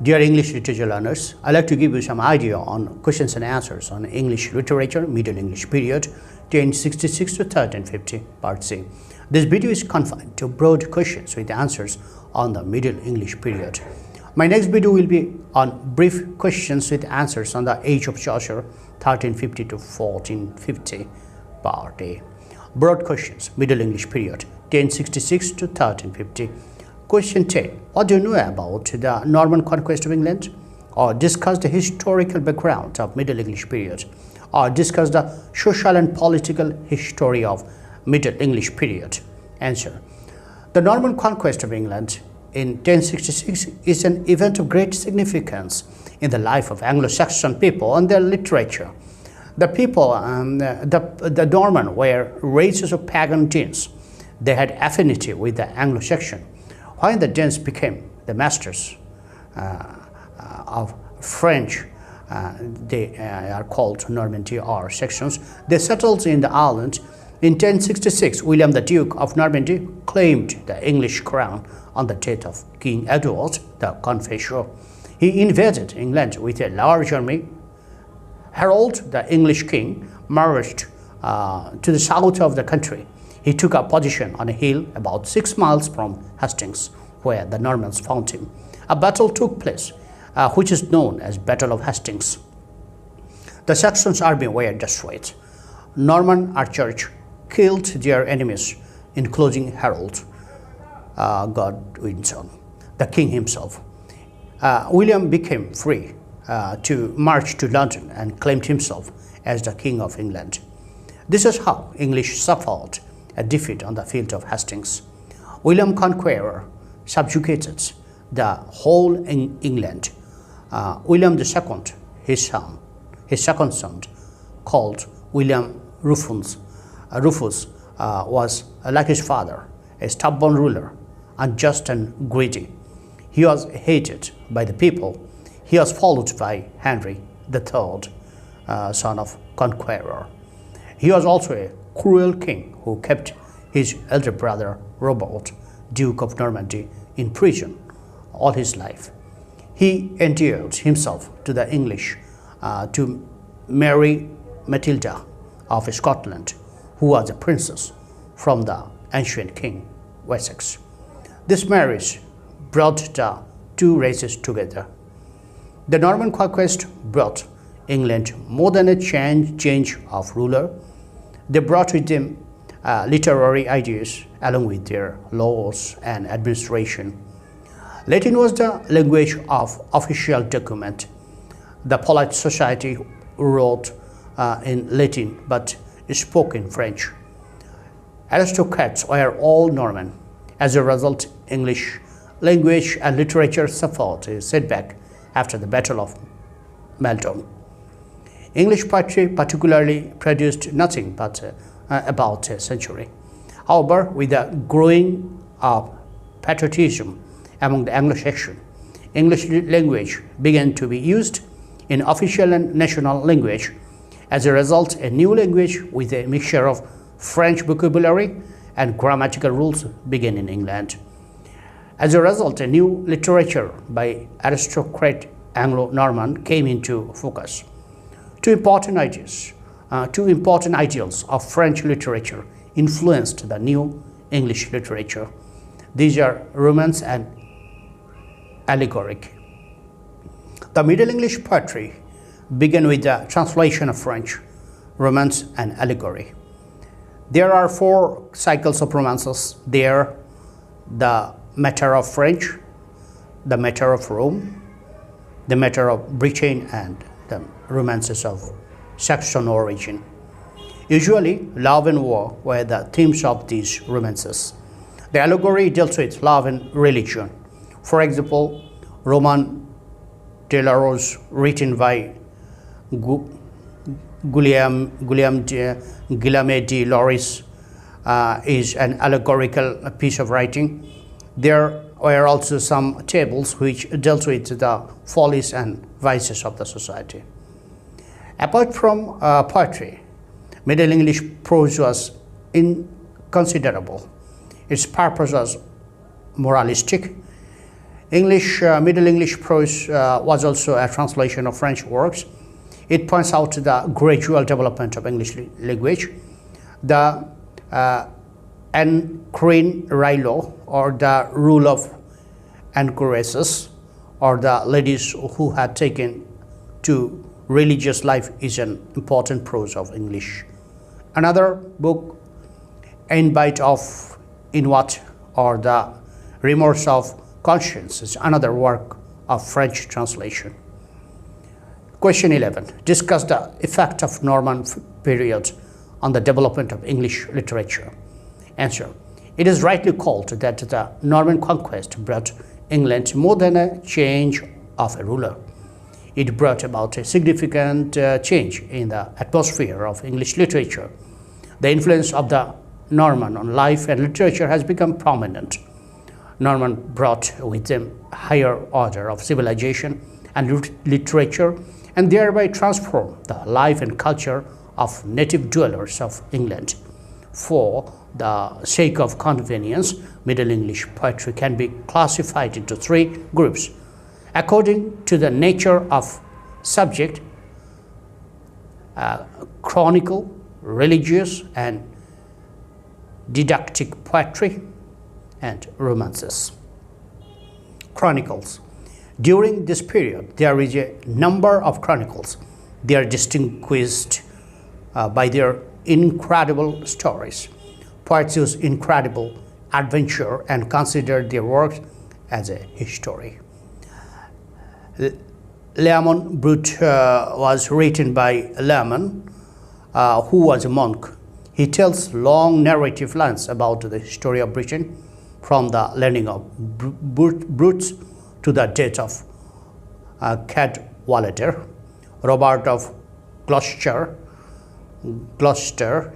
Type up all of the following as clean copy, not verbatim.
Dear English literature learners, I'd like to give you some idea on questions and answers on English literature, Middle English period, 1066 to 1350, Part C. This video is confined to broad questions with answers on the Middle English period. My next video will be on brief questions with answers on the age of Chaucer, 1350 to 1450, Part A. Broad questions, Middle English period, 1066 to 1350. Question 10. What do you know about the Norman conquest of England? Or discuss the historical background of Middle English period. Or discuss the social and political history of Middle English period. Answer. The Norman conquest of England in 1066 is an event of great significance in the life of Anglo-Saxon people and their literature. The people, the Norman were races of pagan Danes. They had affinity with the Anglo-Saxon. When the Danes became the masters of French, they are called Normandy or Saxons, they settled in the island. In 1066, William the Duke of Normandy claimed the English crown on the death of King Edward the Confessor. He invaded England with a large army. Harold, the English king, marched to the south of the country. He took a position on a hill about 6 miles from Hastings, where the Normans found him. A battle took place, which is known as Battle of Hastings. The Saxons' army were destroyed. Norman archers killed their enemies, including Harold Godwinson, the king himself. William became free to march to London and claimed himself as the King of England. This is how English suffered a defeat on the field of Hastings. William Conqueror subjugated the whole England. William II, his second son, called William Rufus, was like his father, a stubborn ruler, unjust and greedy. He was hated by the people. He was followed by Henry III, son of Conqueror. He was also a cruel king who kept his elder brother Robert, Duke of Normandy, in prison all his life. He endeared himself to the English to marry Matilda of Scotland, who was a princess from the ancient king Wessex. This marriage brought the two races together. The Norman conquest brought England more than a change of ruler. They brought with them literary ideas along with their laws and administration. Latin was the language of official document. The polite society wrote in Latin but spoke in French. Aristocrats were all Norman. As a result, English language and literature suffered a setback after the Battle of Maldon. English poetry particularly produced nothing but about a century. However, with the growing of patriotism among the Anglo-Saxons, English language began to be used in official and national language. As a result, a new language with a mixture of French vocabulary and grammatical rules began in England. As a result, a new literature by aristocrat Anglo-Norman came into focus. Two important ideals of French literature influenced the new English literature. These are romance and allegoric. The Middle English poetry began with the translation of French, romance and allegory. There are 4 cycles of romances. They are the Matter of French, the Matter of Rome, the Matter of Britain, and the romances of Saxon origin. Usually, love and war were the themes of these romances. The allegory deals with love and religion. For example, Roman de la Rose, written by Guillaume de Loris, is an allegorical piece of writing. There were also some tables which dealt with the follies and vices of the society. Apart from poetry, Middle English prose was inconsiderable. Its purpose was moralistic. Middle English prose was also a translation of French works. It points out the gradual development of English language, the Ancrine Rilo, or the rule of anchoresses, or the ladies who had taken to religious life, is an important prose of English. Another book, Invite of Inwat, or the Remorse of Conscience, is another work of French translation. Question 11. Discuss the effect of Norman period on the development of English literature. Answer. It is rightly called that the Norman conquest brought England more than a change of a ruler. It brought about a significant change in the atmosphere of English literature. The influence of the Norman on life and literature has become prominent. Norman brought with them a higher order of civilization and literature, and thereby transformed the life and culture of native dwellers of England. For the sake of convenience, Middle English poetry can be classified into three groups according to the nature of subject: chronicle, religious and didactic poetry, and romances. Chronicles. During this period, there is a number of chronicles. They are distinguished by their incredible stories. Poets use incredible adventure and consider their works as a history. Lamon Brut was written by Lamon, who was a monk. He tells long narrative lines about the history of Britain, from the landing of Brutus to the death of Cadwallader. Robert of Gloucester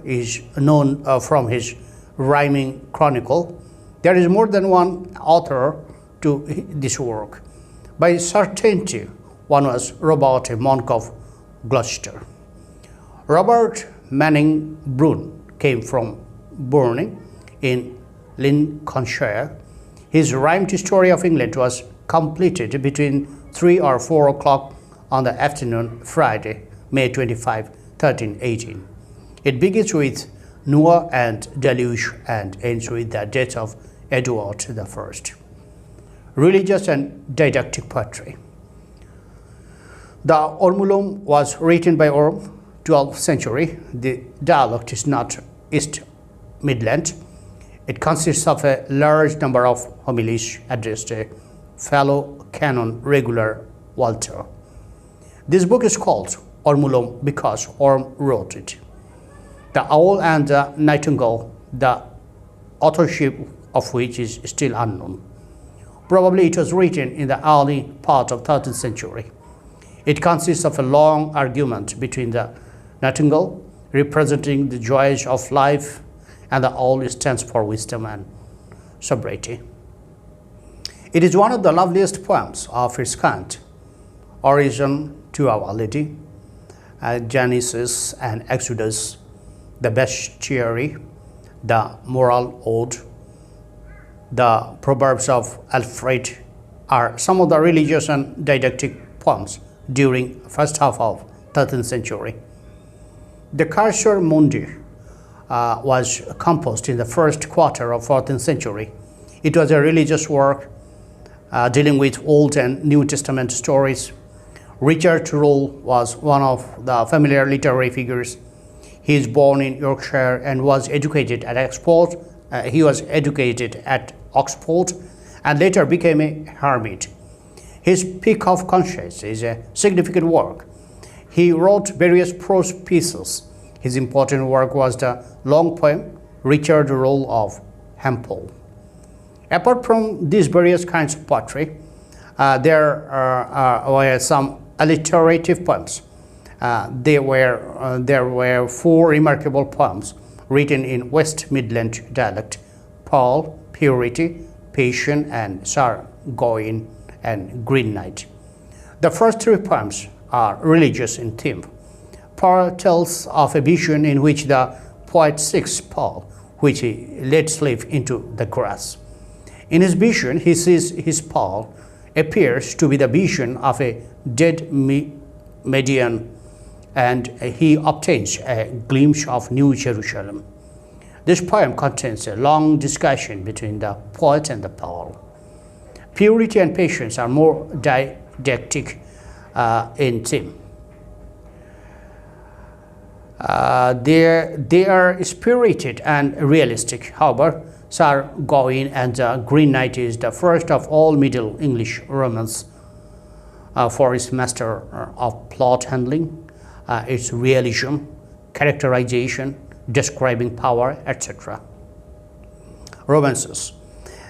is known from his rhyming chronicle. There is more than one author to this work. By certainty, one was Robert, a monk of Gloucester. Robert Manning Brune came from Burning in Lincolnshire. His rhymed story of England was completed between 3 or 4 o'clock on the afternoon Friday, May 25, 1318. It begins with Noah and Deluge and ends with the death of Edward I. Religious and didactic poetry. The Ormulum was written by Orm, 12th century. The dialect is not East Midland. It consists of a large number of homilies addressed to a fellow canon regular Walter. This book is called Ormulum because Orm wrote it. The Owl and the Nightingale, the authorship of which is still unknown. Probably it was written in the early part of 13th century. It consists of a long argument between the Nightingale, representing the joys of life, and the owl stands for wisdom and sobriety. It is one of the loveliest poems of its kind. Origin to Our Lady, Genesis and Exodus, the Bestiary, the Moral Ode, the Proverbs of Alfred are some of the religious and didactic poems during first half of 13th century. The Cursor Mundi was composed in the first quarter of 14th century. It was a religious work dealing with Old and New Testament stories. Richard Rolle was one of the familiar literary figures. He is born in Yorkshire and was educated at Oxford. And later became a hermit. His Pick of Conscience is a significant work. He wrote various prose pieces. His important work was the long poem Richard Rolle of Hampole. Apart from these various kinds of poetry, there were some alliterative poems. There were 4 remarkable poems written in West Midland dialect: Paul, Purity, Passion, and Sir Gawain and Green Knight. The first 3 poems are religious in theme. Paul tells of a vision in which the poet seeks Paul, which he lets slip into the grass. In his vision, he sees his Paul appears to be the vision of a dead Median, and he obtains a glimpse of New Jerusalem. This poem contains a long discussion between the poet and the Paul. Purity and patience are more didactic in theme. They are spirited and realistic. However, Sir Gawain and the Green Knight is the first of all Middle English romance for its master of plot handling, its realism, characterization, describing power, etc. Romances.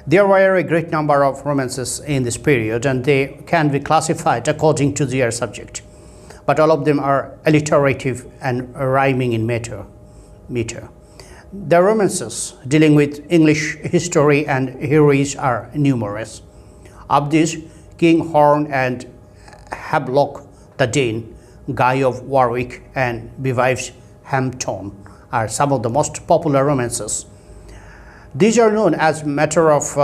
There were a great number of romances in this period, and they can be classified according to their subject, but all of them are alliterative and rhyming in meter. The romances dealing with English history and heroes are numerous. Of these, King Horn and Hablok the Dane, Guy of Warwick, and Bewives Hampton are some of the most popular romances. These are known as Matter of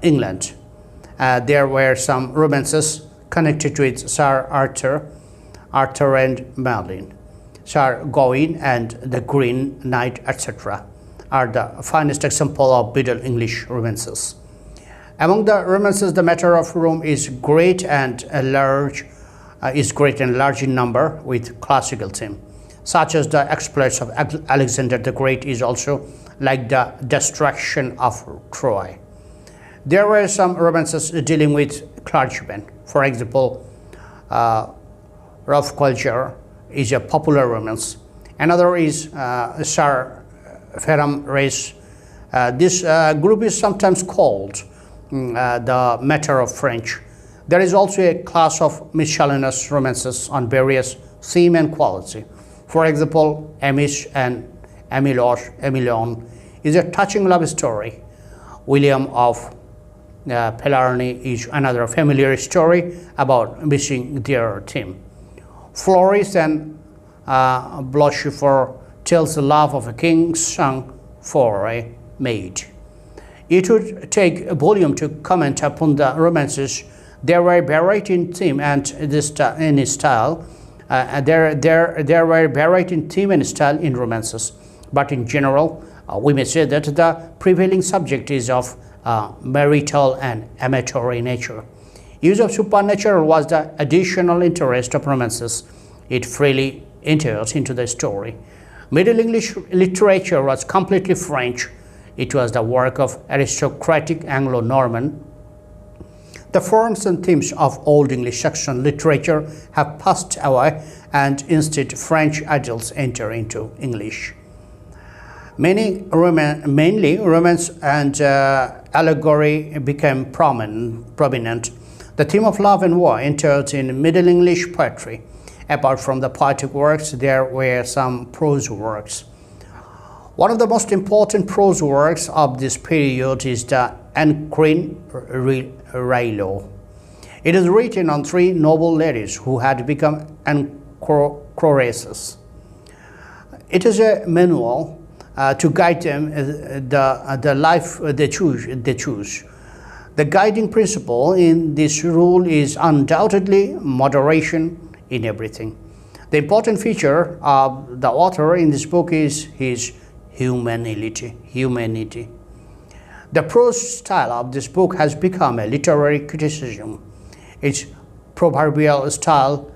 England. There were some romances connected with Sir Arthur and Merlin. Sir Gawain and the Green Knight, etc., are the finest example of Middle English romances. Among the romances, the Matter of Rome is great and large in number with classical theme, such as the exploits of Alexander the Great is also like the destruction of Troy. There were some romances dealing with clergymen. For example, Rolf Kolger is a popular romance. Another is Sir Ferram Race. This group is sometimes called the Matter of French. There is also a class of miscellaneous romances on various theme and quality. For example, Amish and Emilion is a touching love story. William of Pelarne is another familiar story about missing their theme. Floris and Blochifer tells the love of a king's son for a maid. It would take a volume to comment upon the romances. They were variety in theme and in style. There were variety in theme and style in romances, but in general, we may say that the prevailing subject is of marital and amatory nature. Use of supernatural was the additional interest of romances. It freely entered into the story. Middle English literature was completely French. It was the work of aristocratic Anglo-Norman. The forms and themes of Old English Saxon literature have passed away, and instead French idylls enter into English. Mainly romance and allegory became prominent. The theme of love and war entered in Middle English poetry. Apart from the poetic works, there were some prose works. One of the most important prose works of this period is the Ancrine Railo. It is written on three noble ladies who had become anchoresses. It is a manual to guide them the life they choose. The guiding principle in this rule is undoubtedly moderation in everything. The important feature of the author in this book is his humanity. The prose style of this book has become a literary criticism. Its proverbial style,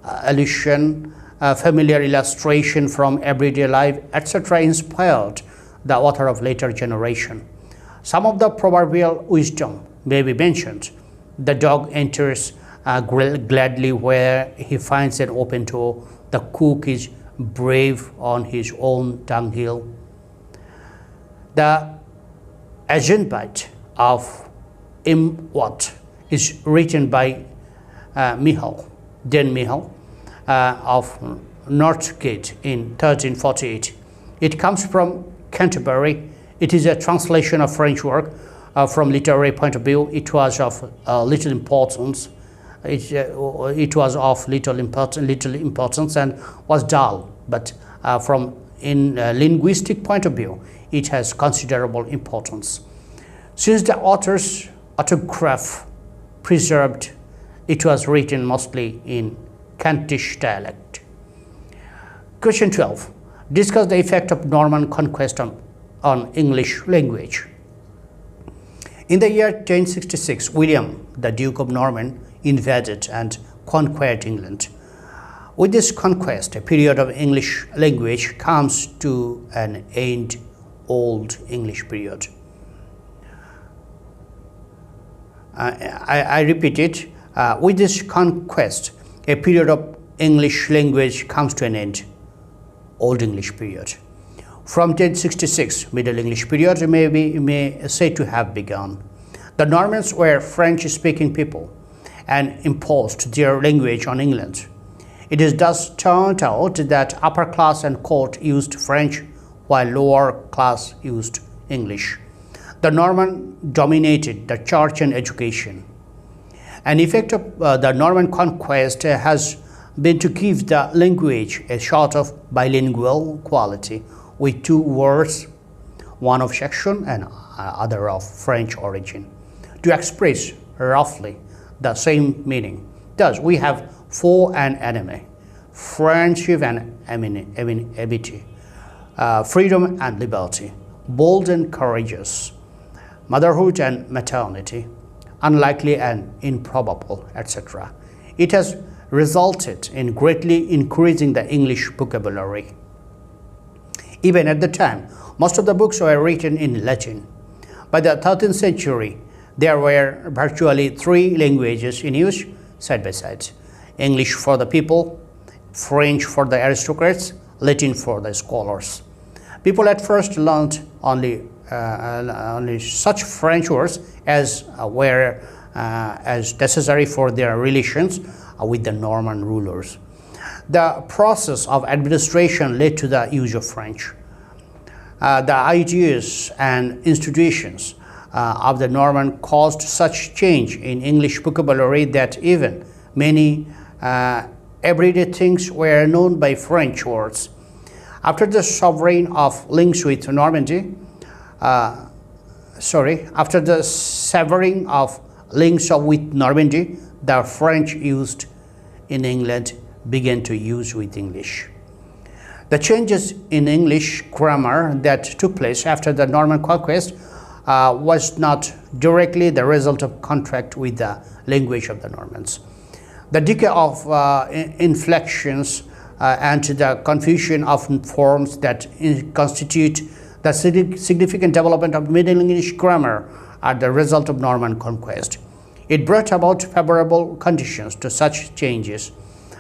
allusion, familiar illustration from everyday life, etc. inspired the author of later generation. Some of the proverbial wisdom may be mentioned. The dog enters gladly where he finds an open door. The cook is brave on his own dunghill. The Agenbite of Imwat is written by Dan Michal of Northgate in 1348. It comes from Canterbury. It is a translation of French work. From literary point of view, it was of little importance. It was of little importance and was dull. But from linguistic point of view, it has considerable importance. Since the author's autograph preserved. It was written mostly in Kentish dialect. Question 12. Discuss the effect of Norman conquest on English language. In the year 1066, William, the Duke of Norman, invaded and conquered England. With this conquest, a period of English language comes to an end. Old English period. I repeat it. With this conquest, a period of English language comes to an end. Old English period. From 1066, Middle English period may say to have begun. The Normans were French-speaking people and imposed their language on England. It is thus turned out that upper class and court used French while lower class used English. The Norman dominated the church and education. An effect of the Norman conquest has been to give the language a sort of bilingual quality with two words, one of Saxon and other of French origin, to express roughly the same meaning. Thus, we have foe and enemy, friendship and amity, freedom and liberty, bold and courageous, motherhood and maternity, unlikely and improbable, etc. It has resulted in greatly increasing the English vocabulary. Even at the time, most of the books were written in Latin. By the 13th century, there were virtually three languages in use side by side: English for the people, French for the aristocrats, Latin for the scholars. People at first learned only such French words as were as necessary for their relations with the Norman rulers. The process of administration led to the use of French. The ideas and institutions of the Norman caused such change in English vocabulary that even many everyday things were known by French words. After the severing of links with Normandy, the French used in England began to use with English. The changes in English grammar that took place after the Norman conquest was not directly the result of contact with the language of the Normans. The decay of inflections and the confusion of forms that constitute the significant development of Middle English grammar are the result of Norman conquest. It brought about favorable conditions to such changes.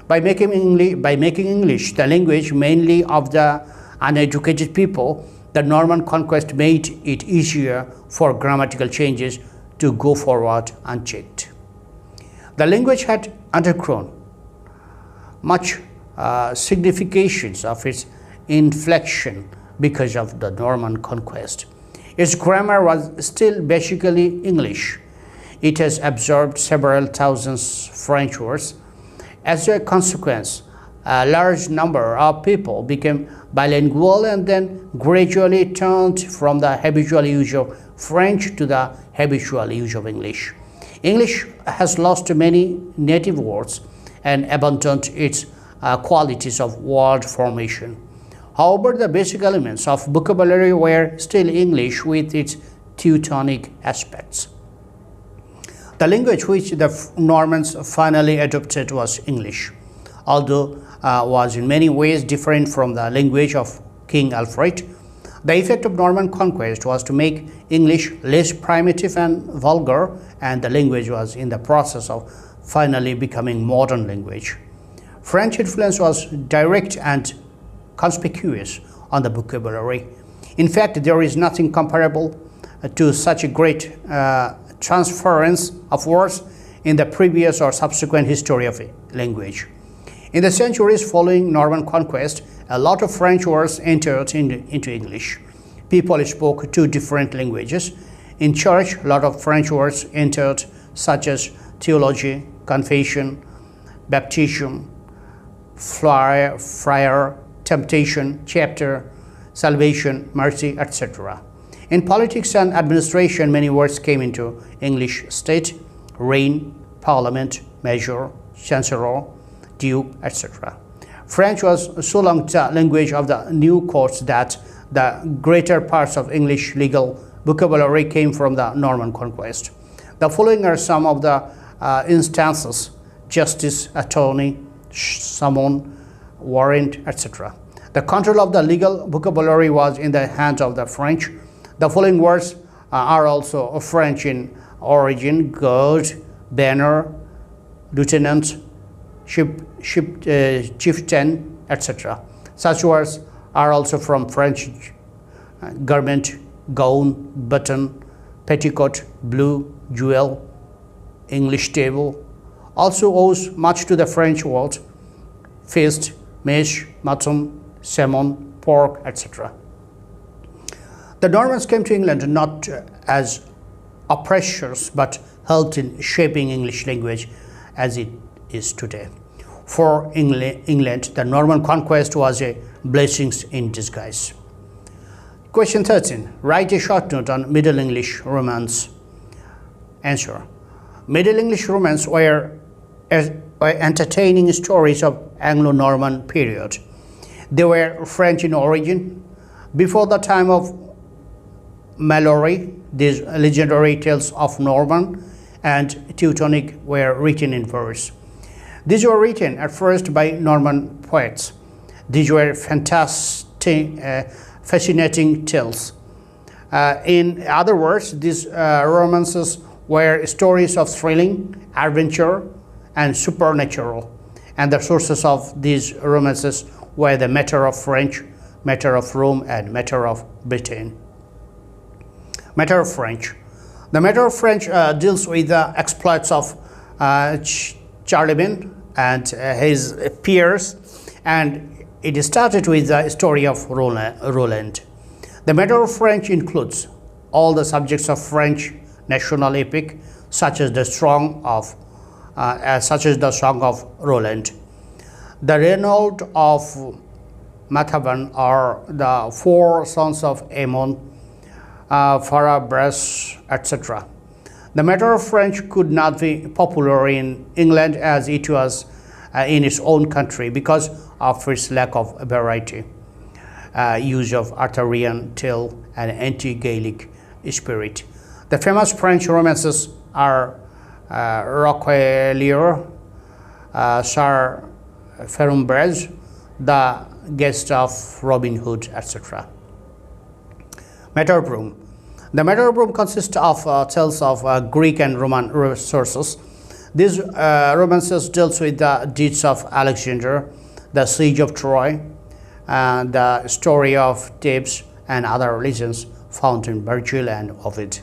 By making English the language mainly of the uneducated people, the Norman conquest made it easier for grammatical changes to go forward unchecked. The language had undergone much significations of its inflection because of the Norman conquest. Its grammar was still basically English. It has absorbed several thousand French words. As a consequence, a large number of people became bilingual and then gradually turned from the habitual use of French to the habitual use of English. English has lost many native words and abandoned its qualities of word formation. However, the basic elements of vocabulary were still English with its Teutonic aspects. The language which the Normans finally adopted was English, although was in many ways different from the language of King Alfred. The effect of Norman conquest was to make English less primitive and vulgar, and the language was in the process of finally becoming modern language. French influence was direct and conspicuous on the vocabulary. In fact, there is nothing comparable to such a great transference of words in the previous or subsequent history of a language. In the centuries following Norman conquest, a lot of French words entered into English. People spoke two different languages. In church, a lot of French words entered, such as theology, confession, baptism, friar, temptation, chapter, salvation, mercy, etc. In politics and administration, many words came into English state. reign, parliament, major, chancellor, duke, etc. French was so long the language of the new courts that the greater parts of English legal vocabulary came from the Norman conquest. The following are some of the instances: justice, attorney, summon, warrant, etc. The control of the legal vocabulary was in the hands of the French. The following words are also French in origin: guard, banner, lieutenant, chieftain, etc. Such words are also from French: garment, gown, button, petticoat, blue, jewel, English table. Also owes much to the French word feast, mesh, mutton, salmon, pork, etc. The Normans came to England not as oppressors but helped in shaping English language as it is today. For England, the Norman conquest was a blessing in disguise. Question 13. Write a short note on Middle English Romance. Answer. Middle English Romance were entertaining stories of Anglo-Norman period. They were French in origin. Before the time of Malory, these legendary tales of Norman and Teutonic were written in verse. These were written at first by Norman poets. These were fascinating tales. In other words, these romances were stories of thrilling, adventure, and supernatural. And the sources of these romances were the matter of French, matter of Rome, and matter of Britain. Matter of French. The matter of French deals with the exploits of Charlemagne and his peers, and it started with the story of Roland. The matter of French includes all the subjects of French national epic, such as the Song of Roland, the Renaud of Mathavan, or the Four Sons of Ammon, Farabras, etc. The matter of French could not be popular in England as it was in its own country because of its lack of variety, use of Arthurian tale, and anti-Gaelic spirit. The famous French romances are Roquelaure, Sir Ferumbres, The Guest of Robin Hood, etc. Matter of Rome. The matter of Rome consists of tales of Greek and Roman sources. These romances deal with the deeds of Alexander, the siege of Troy, and the story of Thebes, and other legends found in Virgil and Ovid.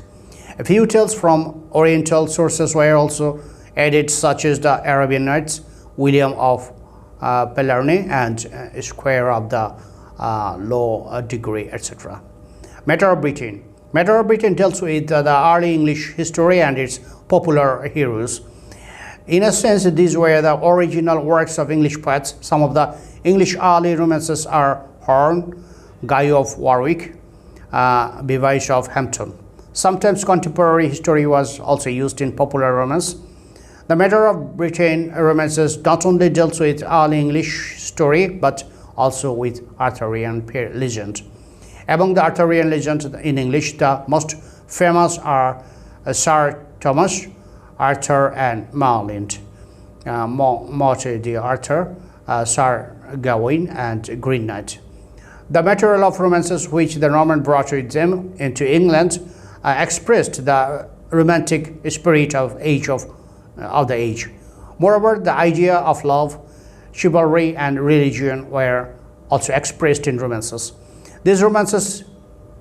A few tales from Oriental sources were also added, such as the Arabian Nights, William of Bellarmine, and Square of the Law Degree, etc. Matter of Britain. Matter of Britain deals with the early English history and its popular heroes. In a sense, these were the original works of English poets. Some of the English early romances are Horne, Guy of Warwick, Bevis of Hampton. Sometimes contemporary history was also used in popular romance. The Matter of Britain romances not only deals with early English story but also with Arthurian legend. Among the Arthurian legends in English, the most famous are Sir Thomas, Arthur, and Merlin, Morte d'Arthur, Sir Gawain, and Green Knight. The material of romances which the Norman brought with them into England expressed the romantic spirit of the age. Moreover, the idea of love, chivalry, and religion were also expressed in romances. These romances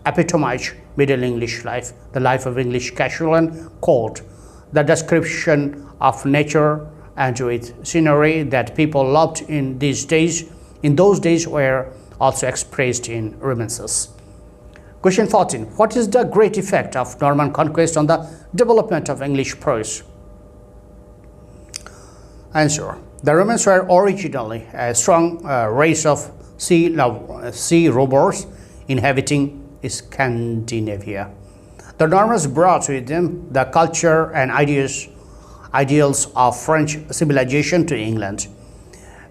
epitomize Middle English life, the life of English casual and court, the description of nature and with scenery that people loved in those days were also expressed in romances. Question 14. What is the great effect of Norman conquest on the development of English prose? Answer. The Romans were originally a strong race of sea robbers inhabiting Scandinavia. The Normans brought with them the culture and ideas ideals of French civilization to England.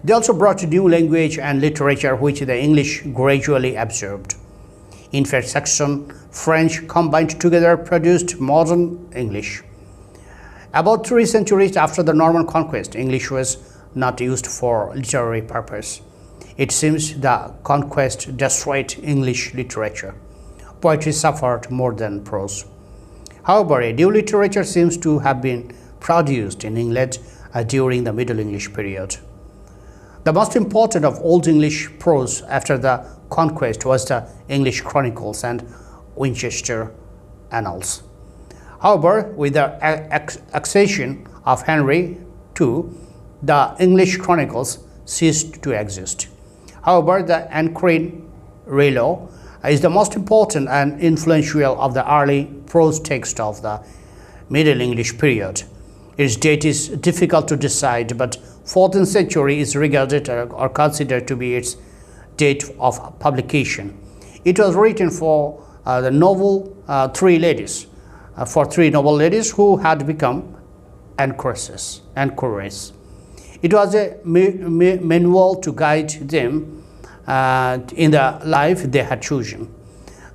They also brought new language and literature which the English gradually absorbed. In fact, Saxon French combined together produced modern English. About 3 centuries after the Norman conquest, English was not used for literary purpose. It seems the conquest destroyed English literature. Poetry suffered more than prose. However, a new literature seems to have been produced in England during the Middle English period. The most important of Old English prose after the conquest was the English Chronicles and Winchester Annals. However, with the accession of Henry II, the English Chronicles ceased to exist. However, the Anne-Queen Rayleigh is the most important and influential of the early prose text of the Middle English period. Its date is difficult to decide, but 14th century is regarded or considered to be its date of publication. It was written for the novel three noble ladies who had become anchoresses. It was a manual to guide them in the life they had chosen.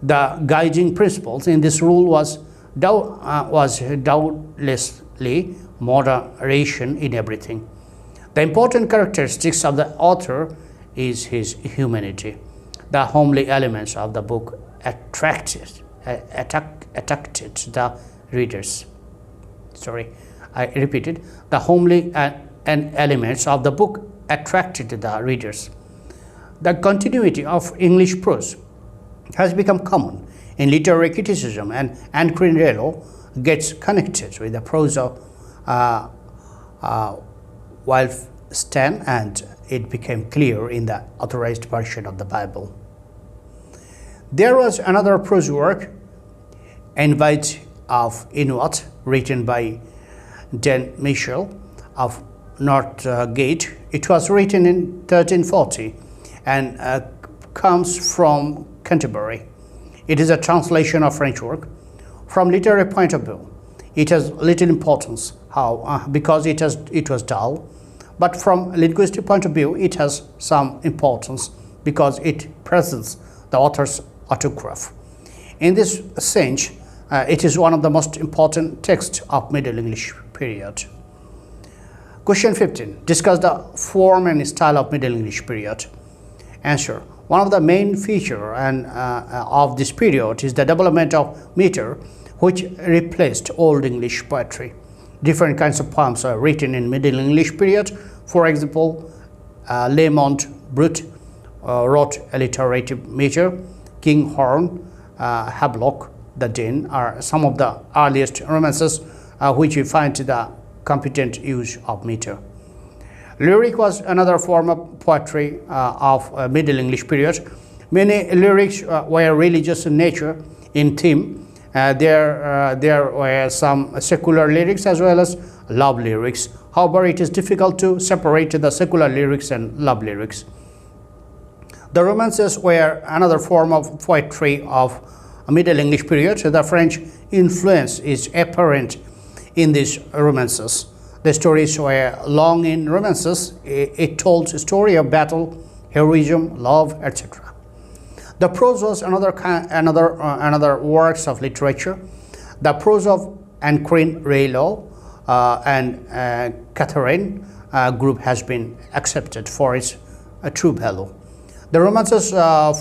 The guiding principles in this rule was doubtlessly moderation in everything. The important characteristics of the author is his humanity. The homely elements of the book attracted the readers. I repeated. The homely elements of the book attracted the readers. The continuity of English prose has become common in literary criticism, and Anne-Queen Rayleigh gets connected with the prose of Wulfstan, and it became clear in the authorized version of the Bible. There was another prose work, Invite of Inuit, written by Dan Michel of Northgate. It was written in 1340 and comes from Canterbury. It is a translation of French work. From literary point of view, it has little importance because it was dull. But from linguistic point of view, it has some importance because it presents the author's autograph. In this sense, it is one of the most important texts of Middle English period. Question 15. Discuss the form and style of Middle English period. Answer. One of the main features of this period is the development of meter, which replaced Old English poetry. Different kinds of poems are written in Middle English period. For example, Lamont Brut wrote alliterative meter. Kinghorn, Havelock, the Dean are some of the earliest romances which we find the competent use of meter. Lyric was another form of poetry of Middle English period. Many lyrics were religious in nature, in theme. There were some secular lyrics as well as love lyrics. However, it is difficult to separate the secular lyrics and love lyrics. The romances were another form of poetry of Middle English period. The French influence is apparent in these romances. The stories were long in romances. It told a story of battle, heroism, love, etc. The prose was another works of literature. The prose of Anne-Queen Rayleigh and Catherine group has been accepted for its true value. The romances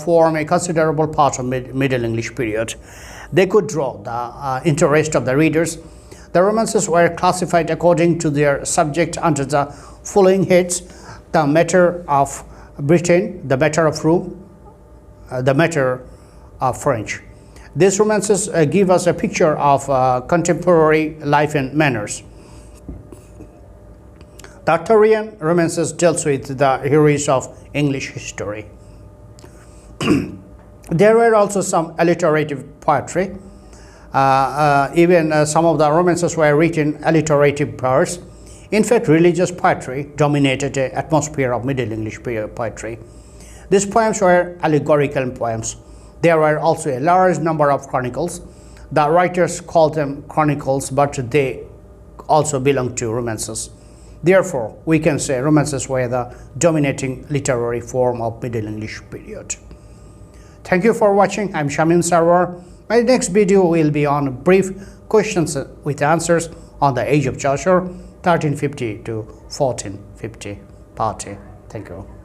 form a considerable part of Middle English period. They could draw the interest of the readers. The romances were classified according to their subject under the following heads: the matter of Britain, the matter of Rome, the matter of French. These romances give us a picture of contemporary life and manners. The Arthurian romances dealt with the heroes of English history. There were also some alliterative poetry. Even some of the romances were written alliterative verse. In fact, religious poetry dominated the atmosphere of Middle English poetry. These poems were allegorical poems. There were also a large number of chronicles. The writers called them chronicles, but they also belonged to romances. Therefore, we can say romances were the dominating literary form of Middle English period. Thank you for watching. I'm Shamim Sarwar. My next video will be on brief questions with answers on the age of Chaucer, 1350 to 1450 party. Thank you.